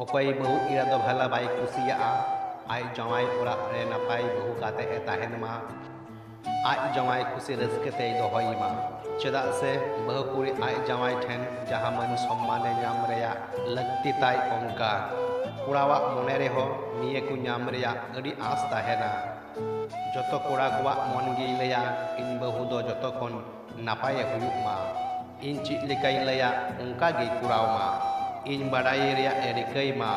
অকয় বহু ইরা দো ভালা বাই কুসিয়া আই জামাই ওরা রে নাপাই বহু কাতে এ তাহেন মা আই জামাই খুশি রসকেতে দহই মা চেদা সে বহু কুড়ি আই জামাই ঠেন যাহা মন সম্মানে নাম রেয়া লক্তি তাই অঙ্কা কুড়াওয়া মনে রেহ নিয়ে কু নাম রেয়া আড়ি আস তাহেনা যত কোড়া কোয়া মন গি লয়া ইন বহু দো যতক্ষণ নাপায় হুয়ুক মা ইন চিট লেকাই লয়া অঙ্কা গে কুড়াও মা ইন বাড়াই রেয়া এরিকাই মা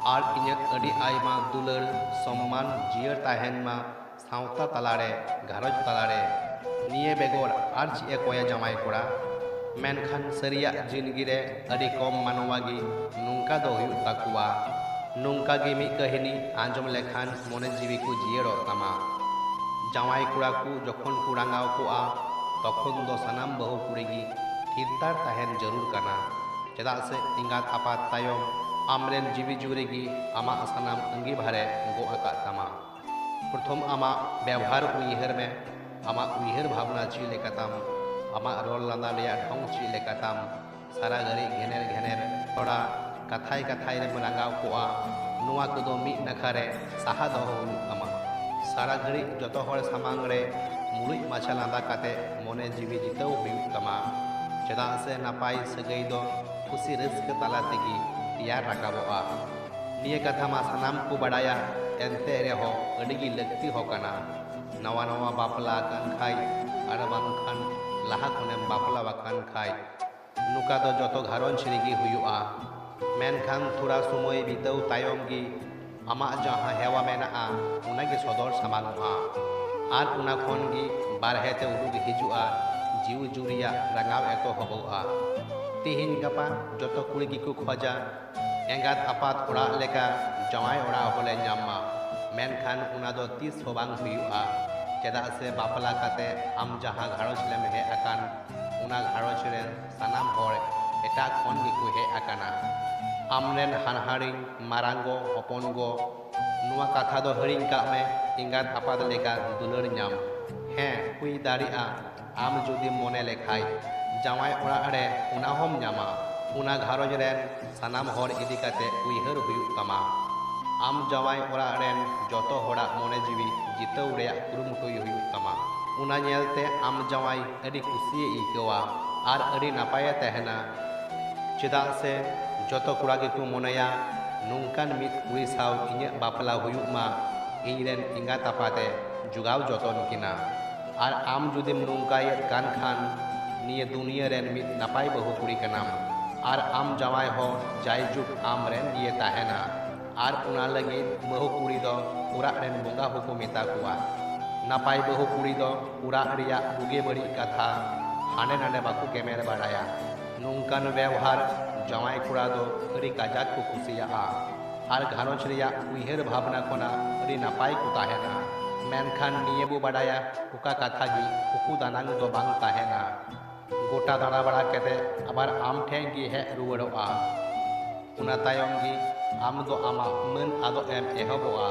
আর ইᱧᱟᱹᱜ ᱟᱹᱰᱤ ᱟᱭᱢᱟ ᱫᱩᱞᱟᱹᱲ ᱥᱚᱢᱢᱟᱱ ᱡᱤᱭᱟᱹᱲ ᱛᱟᱦᱮᱱ ᱢᱟ ᱥᱟᱶᱛᱟ ᱛᱟᱞᱟᱨᱮ ᱜᱷᱟᱨᱚᱸᱡᱽ ᱛᱟᱞᱟᱨᱮ ᱱᱤᱭᱟᱹ ᱵᱮᱜᱚᱨ ᱟᱨ ᱪᱮᱫ ᱮ ᱠᱚᱭᱟ ᱡᱟᱶᱟᱭ ᱠᱚᱲᱟ ᱢᱮᱱᱠᱷᱟᱱ ᱥᱟᱹᱨᱤᱭᱟᱜ ᱡᱤᱱᱫᱜᱤ ᱨᱮ ᱟᱹᱰᱤ ᱠᱚᱢ ᱢᱟᱱᱣᱟ ᱜᱮ ᱱᱚᱝᱠᱟ ᱫᱚ ᱦᱩᱭᱩᱜ ᱛᱟᱠᱚᱣᱟ ᱱᱚᱝᱠᱟ ᱜᱮ ᱢᱤᱫ ᱠᱟᱹᱦᱱᱤ ᱟᱸᱡᱚᱢ ᱞᱮᱠᱷᱟᱱ ᱢᱚᱱᱮ ᱡᱤᱣᱤ ᱠᱚ ᱡᱤᱭᱟᱹᱲᱚᱜ ᱛᱟᱢᱟ ᱡᱟᱶᱟᱭ ᱠᱚᱲᱟ ᱠᱚ ᱡᱚᱠᱷᱚᱱ ᱠᱚ ᱨᱟᱸᱜᱟᱣ ᱠᱚᱜᱼᱟ ᱛᱚᱠᱷᱚᱱ ᱫᱚ ᱥᱟᱱᱟᱢ ᱵᱟᱹᱦᱩ ᱠᱩᱲᱤ ᱜᱮ ᱛᱷᱤᱨᱛᱷᱟᱨ ᱛᱟᱦᱮᱱ ᱡᱟᱹᱨᱩᱲ ᱠᱟᱱᱟ ᱪᱮᱫᱟᱜ ᱥᱮ ᱮᱸᱜᱟᱛ ᱟᱯᱟᱛ ᱛᱟᱭᱚᱢ आमरेन जीवी जुरी की आमा सानाम अंगीभारे गो आकाद तमा प्रथम आमा व्यवहार उयहर में आमा उयहर भावना ची लेकाताम आमा रोल लांदा लिया ढोंग ची लेकाताम सारा घरी घेनेर घेनेर थोड़ा कथाई कथाई रे मनांगाव कोआ नुआ कुदो मी नखारे साहा दो आमा सारा घड़ी जतो हर सामांग रे मुलुज माछा लांदा काते मोने जीवी जितौ हुयु तमा चेदा से नापाई सगई दो खुशी रस्क ताला तेगी तियार राकाबोआ निये कथा मा सानाम को बड़ाया एनते रेहो अडिगी लगती हो कना नवा नवा बापला कान खाई आर बांखान लाहा खनेम बापला बाकान खाई नुका दो जतो घारोन छिरिगी हुयुआ मेनखान थोड़ा समय बितौ तायम गी आमा जहां हेवा मेनाआ उनागी सदर सामांगआ आर उना खन गी बारहेते उडुग हिजुआ जीव जुरिया रंगाव एको हबोआ तिहिन गपा जतो कुड़ी की को खोजा एंगात आपात ओड़ा लेका जवाई ओड़ा होले ᱧᱟᱢᱟ मेनखान उना दो तीस हो बांग हुयुआ चेदा से बापला काते आम जहां घारोज लेम हे अकान उना घारोज रे सानाम होर एटा खन गी को हे अकाना आमरेन हानहारिंग मारांगो हपनगो नुआ कथा दो हरिंग का में एंगात आपात लेका दुलर ᱧᱟᱢ हे हुई दाड़िया आम जुदी मोने लेखाई जावाई ओड़ा रे उना हम ᱧᱟᱢᱟ उना घारोज रेन सानाम होर इदी काते उयहर हुयुग तमा आम जावाई ओड़ा रेन जतो होड़ा मोने जीवी जितौ रे कुरुमुटुय हुयुग तमा उना नेलते आम जावाई अडी खुशी इकवा आर अडी नापाय तहना चेदा से जतो कुड़ा गे को मोनया नुंकान मित कुड़ी साव इᱧ बापला हुयुग मा इñ रेन इंगा तापाते जुगाव जतन किना आर आम जुदिम नुंकाय कान खान निये दुनिया रेन मित नापाय बहु कुड़ी कनाम आर आम जावाई हो जायजुग आम रेन ये ताहेना आर उना लगे बहु कुड़ी दो उरा रेन बोंगा हुको मेता कुआ नापाय बहु कुड़ी दो उरा रिया बुगे बड़ी कथा हाने नाने बाकू केमेर बाड़ाया नुंकान व्यवहार जावाई कुड़ा दो अड़ी काजाक को कुसिया आर घारोज रिया उयहर भावना कोना अड़ी नापाय को ताहेना मेनखान निये बु बाड़ाया उका कथा गी उकू दानांग दो बांग ताहेना गोटा दाड़ा बड़ा कहते आबार आम ठें गी हे रुवड़ोआ उना तायम गी आम दो आमा मन आदो एम एहबोआ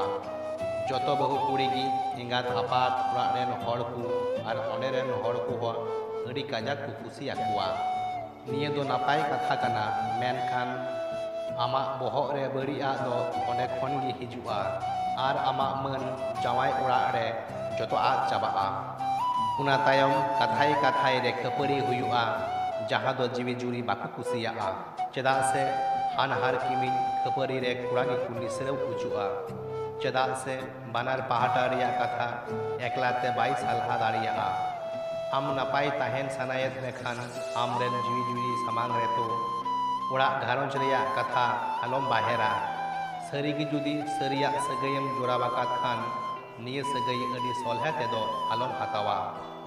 जतो बहु कुड़ी गी एंगात आपात ओड़ा रेन हड़ को आर ओंडे रेन हड़ को हो अड़ी काजाक को कुसी आकुआ निये दो नापाय कथा कना मेनखान आमा बोहग रे बड़िया दो ओंडे खन गी हिजुआ आर आमा मन जावाई ओड़ा रे जतो आद चाबाआ उना तायम कथाई कथाई रे खपरी हुयुआ जहां दो जीवी जुरी बाकू कुसिया चेदा से हानहार किमिन खपरी रे कुड़ा गी कुली सेरव उजुआ चेदा से बानार पहाटा रिया कथा एकलाते बाई सालहा दाड़िया आम नापाय ताहेन सनायत लेखान आमरेन जीवी जुरी सामांग रे तो ओड़ा घारोज रिया कथा आलम बाहेरा सरी गी जुदी सरिया सगयम जोरा बाकात खान निये सगई अड़ी सोलह तेदो आलम हातावा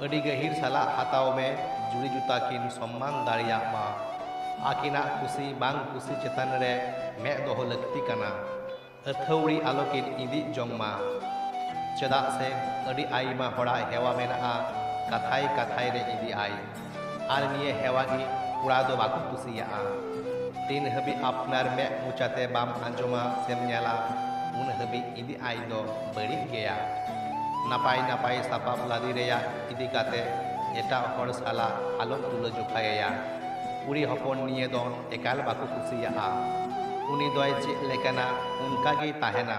अड़ी गहिर साला हाताव में जुड़ी जुता किन सम्मान दाड़िया मा आकिना खुशी बांग खुशी चेतन रे मे दोहो लगती कना अथौड़ी आलोकिन इदी जोंगमा चेदा से अड़ी आईमा होड़ा हेवा मेना कथाई कथाई रे इदी आई आर निये हेवा गी कुड़ा दो बाकू कुसिया तीन हबी अपनार मे मुचाते बाम आंजोमा सेम नेला उन हबी इदी आई दो बड़ी गया नापाय नापाय सापाब लादी रेया इदी काते एटा हर साला आलोम तुलो जोखाया कुड़ी हपन निये दो एकाल बाकू कुसिया उनी दोय चेद लेकाना उनकागे ताहेना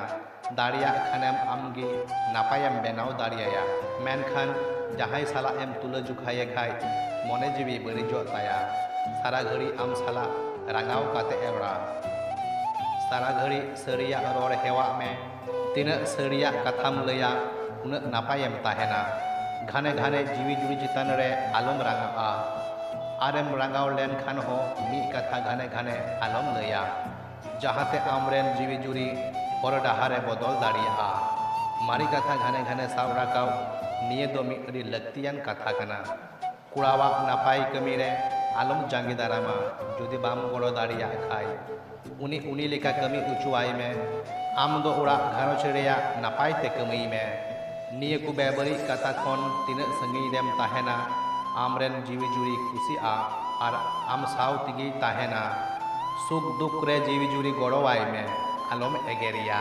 दाड़िया खानेम आमगे नापायम बेनाव दाड़ियाया मेनखान जहां साला एम तुला जुखाये खाय मने जीवी बरिजो ताया सारा घड़ी आम साला रांगाव काते एवरा सारा घड़ी सरिया रोड़ हेवा में तीन सरिया कथाम लया उन नापायम ताहेना घाने घाने जीवी जुड़ी चितान रे आलम रांगा आरेम रांगाव लेन खान हो मी कथा घाने घाने आलम लया जहाते आमरेन जीवी जुड़ी हर डाहारे बदल दाड़िया मारी कथा घाने घाने साव राकाव निये दो मी अड़ी लक्तियान कथा कना कुड़ावा नापाय कमी रे आलम जांगी दारामा जुदी बाम गड़ो दाड़िया खाय उनी उनी लेका कमी उचुआई में आम दो उड़ा घारोच रेया नापाय ते कमी में निये को बेबरी कथा खन तीन संगी देम ताहेना आमरेन जीवी जुड़ी खुशिया और आम साव तिगी ताहेना सुख दुख रे जीवी जुड़ी गड़ोवाई में आलम एगेरिया।